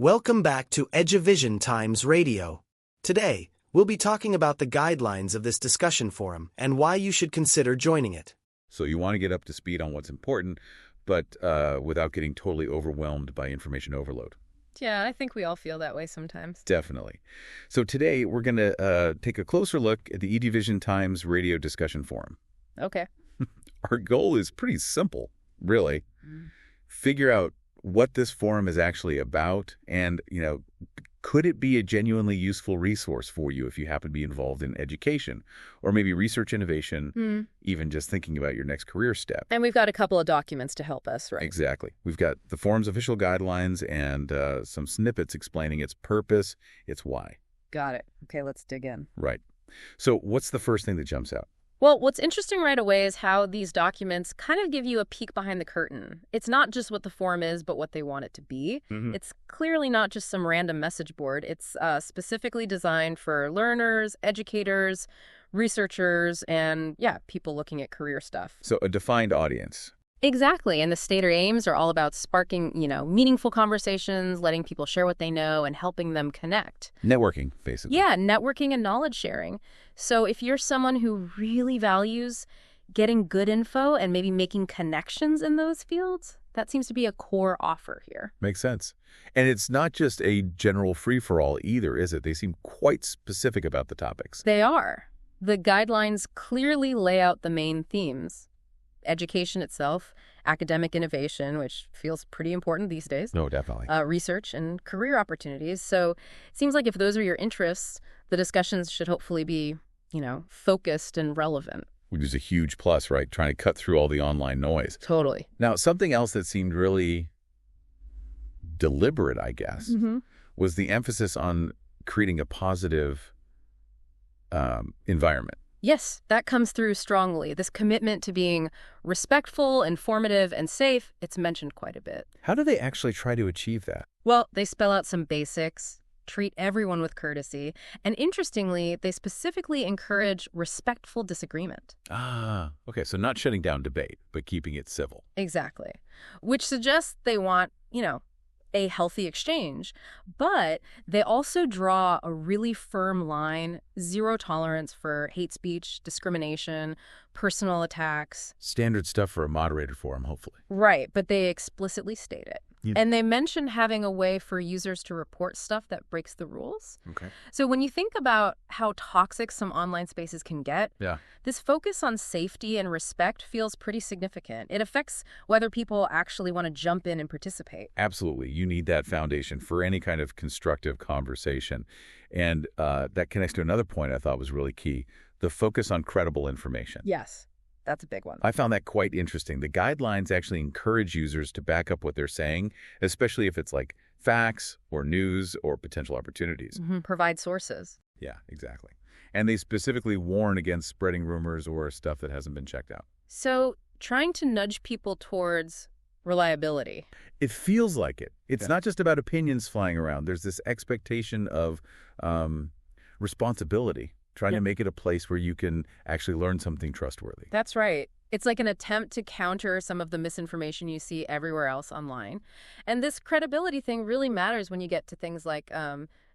Welcome back to EduVision Times Radio. Today, we'll be talking about the guidelines of this discussion forum and why you should consider joining it. So you want to get up to speed on what's important, but without getting totally overwhelmed by information overload. Yeah, I think we all feel that way sometimes. Definitely. So today, we're going to take a closer look at the EduVision Times Radio discussion forum. Okay. Our goal is pretty simple, really. Figure out what this forum is actually about and, could it be a genuinely useful resource for you if you happen to be involved in education or maybe research innovation, even just thinking about your next career step. And we've got a couple of documents to help us, right? Exactly. We've got the forum's official guidelines and some snippets explaining its purpose, its why. Got it. Okay, let's dig in. Right. So what's the first thing that jumps out? Well, what's interesting right away is how these documents kind of give you a peek behind the curtain. It's not just what the forum is, but what they want it to be. It's clearly not just some random message board. It's specifically designed for learners, educators, researchers, and, people looking at career stuff. So a defined audience. Exactly. And the stated aims are all about sparking, meaningful conversations, letting people share what they know, and helping them connect. Networking, basically. Yeah, networking and knowledge sharing. So if you're someone who really values getting good info and maybe making connections in those fields, that seems to be a core offer here. Makes sense. And it's not just a general free-for-all either, is it? They seem quite specific about the topics. They are. The guidelines clearly lay out the main themes. Education itself, academic innovation, which feels pretty important these days. No, definitely. Research and career opportunities. So it seems like if those are your interests, the discussions should hopefully be, focused and relevant. Which is a huge plus, right? Trying to cut through all the online noise. Totally. Now, something else that seemed really deliberate, I guess, was the emphasis on creating a positive environment. Yes, that comes through strongly. This commitment to being respectful, informative, and safe, it's mentioned quite a bit. How do they actually try to achieve that? Well, they spell out some basics, treat everyone with courtesy, and interestingly, they specifically encourage respectful disagreement. Ah, okay, so not shutting down debate, but keeping it civil. Exactly. Which suggests they want, a healthy exchange, but they also draw a really firm line, zero tolerance for hate speech, discrimination, personal attacks. Standard stuff for a moderated forum, hopefully. Right, but they explicitly state it. And they mention having a way for users to report stuff that breaks the rules. Okay. So when you think about how toxic some online spaces can get, this focus on safety and respect feels pretty significant. It affects whether people actually want to jump in and participate. Absolutely. You need that foundation for any kind of constructive conversation. And that connects to another point I thought was really key, the focus on credible information. Yes. That's a big one. I found that quite interesting. The guidelines actually encourage users to back up what they're saying, especially if it's like facts or news or potential opportunities. Provide sources. Yeah, exactly. And they specifically warn against spreading rumors or stuff that hasn't been checked out. So trying to nudge people towards reliability. It feels like it. It's not just about opinions flying around. There's this expectation of responsibility. Trying to make it a place where you can actually learn something trustworthy. That's right. It's like an attempt to counter some of the misinformation you see everywhere else online. And this credibility thing really matters when you get to things like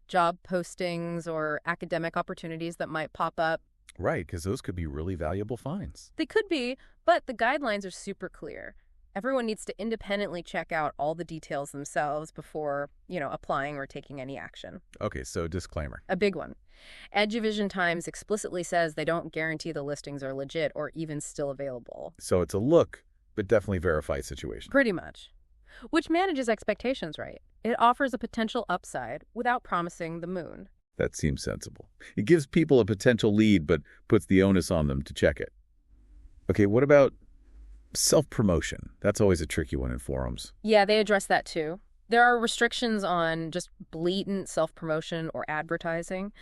job postings or academic opportunities that might pop up. Right, because those could be really valuable finds. They could be, but the guidelines are super clear. Everyone needs to independently check out all the details themselves before, applying or taking any action. Okay, so disclaimer. A big one. EduVision Times explicitly says they don't guarantee the listings are legit or even still available. So it's a look, but definitely verified situation. Pretty much. Which manages expectations right. It offers a potential upside without promising the moon. That seems sensible. It gives people a potential lead, but puts the onus on them to check it. Okay, what about self-promotion? That's always a tricky one in forums. Yeah, they address that too. There are restrictions on just blatant self-promotion or advertising.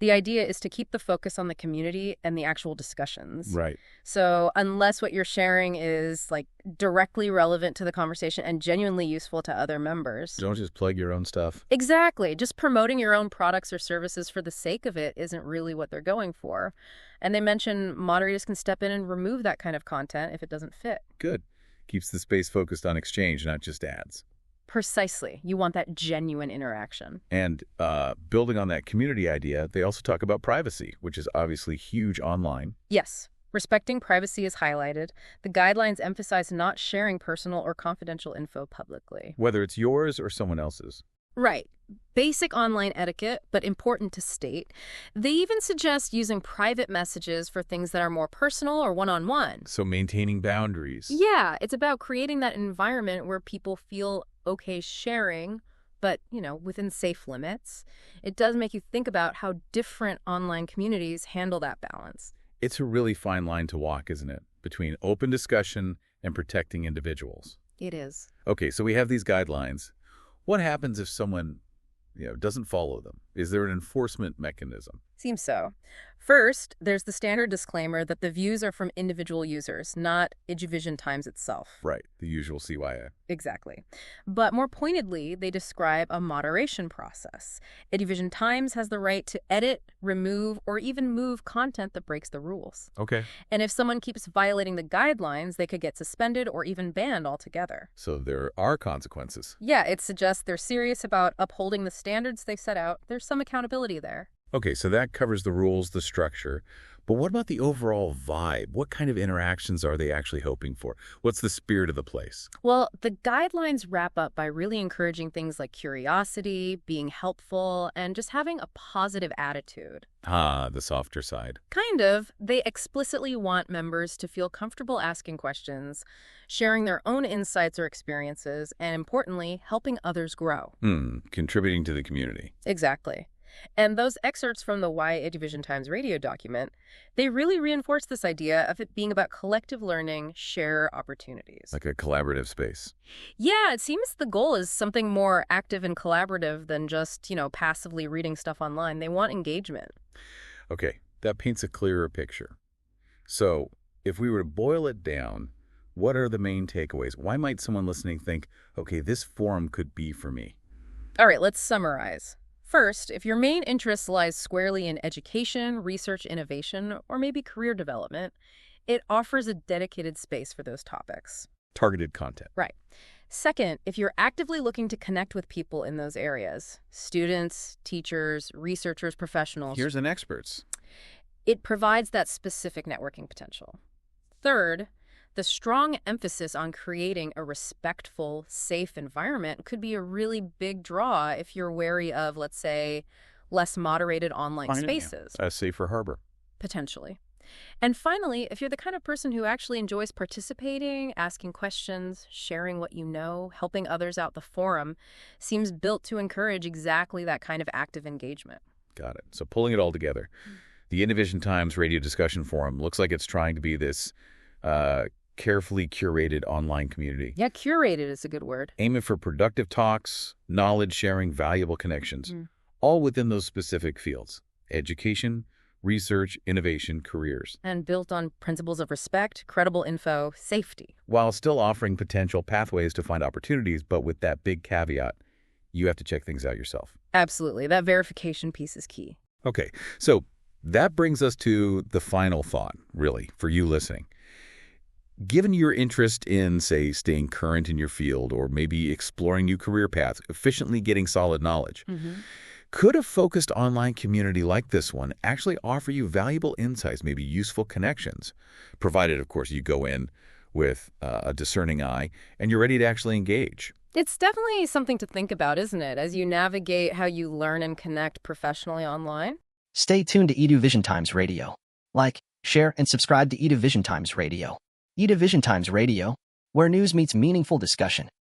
The idea is to keep the focus on the community and the actual discussions. Right. So unless what you're sharing is directly relevant to the conversation and genuinely useful to other members. Don't just plug your own stuff. Exactly. Just promoting your own products or services for the sake of it isn't really what they're going for. And they mention moderators can step in and remove that kind of content if it doesn't fit. Good. Keeps the space focused on exchange, not just ads. Precisely. You want that genuine interaction. And building on that community idea, they also talk about privacy, which is obviously huge online. Yes. Respecting privacy is highlighted. The guidelines emphasize not sharing personal or confidential info publicly. Whether it's yours or someone else's. Right. Basic online etiquette, but important to state. They even suggest using private messages for things that are more personal or one-on-one. So maintaining boundaries. Yeah, it's about creating that environment where people feel okay sharing, but, within safe limits. It does make you think about how different online communities handle that balance. It's a really fine line to walk, isn't it? Between open discussion and protecting individuals. It is. Okay, so we have these guidelines. What happens if someone, doesn't follow them? Is there an enforcement mechanism? Seems so. First, there's the standard disclaimer that the views are from individual users, not EduVision Times itself. Right, the usual CYA. Exactly. But more pointedly, they describe a moderation process. EduVision Times has the right to edit, remove, or even move content that breaks the rules. Okay. And if someone keeps violating the guidelines, they could get suspended or even banned altogether. So there are consequences. Yeah, it suggests they're serious about upholding the standards they set out. There's some accountability there. Okay, so that covers the rules, the structure. But what about the overall vibe? What kind of interactions are they actually hoping for? What's the spirit of the place? Well, the guidelines wrap up by really encouraging things like curiosity, being helpful, and just having a positive attitude. The softer side. Kind of. They explicitly want members to feel comfortable asking questions, sharing their own insights or experiences, and importantly, helping others grow. Contributing to the community. Exactly. And those excerpts from the Why EduVision Times Radio document, they really reinforce this idea of it being about collective learning, share opportunities. Like a collaborative space. Yeah, it seems the goal is something more active and collaborative than just, passively reading stuff online. They want engagement. Okay, that paints a clearer picture. So, if we were to boil it down, what are the main takeaways? Why might someone listening think, okay, this forum could be for me? All right, let's summarize. First, if your main interest lies squarely in education, research, innovation, or maybe career development, it offers a dedicated space for those topics. Targeted content. Right. Second, if you're actively looking to connect with people in those areas, students, teachers, researchers, professionals, Peers and experts. It provides that specific networking potential. Third, the strong emphasis on creating a respectful, safe environment could be a really big draw if you're wary of, let's say, less moderated online spaces. A safer harbor. Potentially. And finally, if you're the kind of person who actually enjoys participating, asking questions, sharing what you know, helping others out, the forum seems built to encourage exactly that kind of active engagement. Got it. So pulling it all together, the EduVision Times Radio Discussion Forum looks like it's trying to be this carefully curated online community. Yeah, curated is a good word. Aiming for productive talks, knowledge sharing, valuable connections, all within those specific fields: education, research, innovation, careers. And built on principles of respect, credible info, safety. While still offering potential pathways to find opportunities, but with that big caveat, you have to check things out yourself. Absolutely. That verification piece is key. Okay, so that brings us to the final thought, really, for you listening. Given your interest in, say, staying current in your field or maybe exploring new career paths, efficiently getting solid knowledge, could a focused online community like this one actually offer you valuable insights, maybe useful connections, provided, of course, you go in with a discerning eye and you're ready to actually engage? It's definitely something to think about, isn't it, as you navigate how you learn and connect professionally online? Stay tuned to EduVision Times Radio. Like, share, and subscribe to EduVision Times Radio. EduVision Times Radio, where news meets meaningful discussion.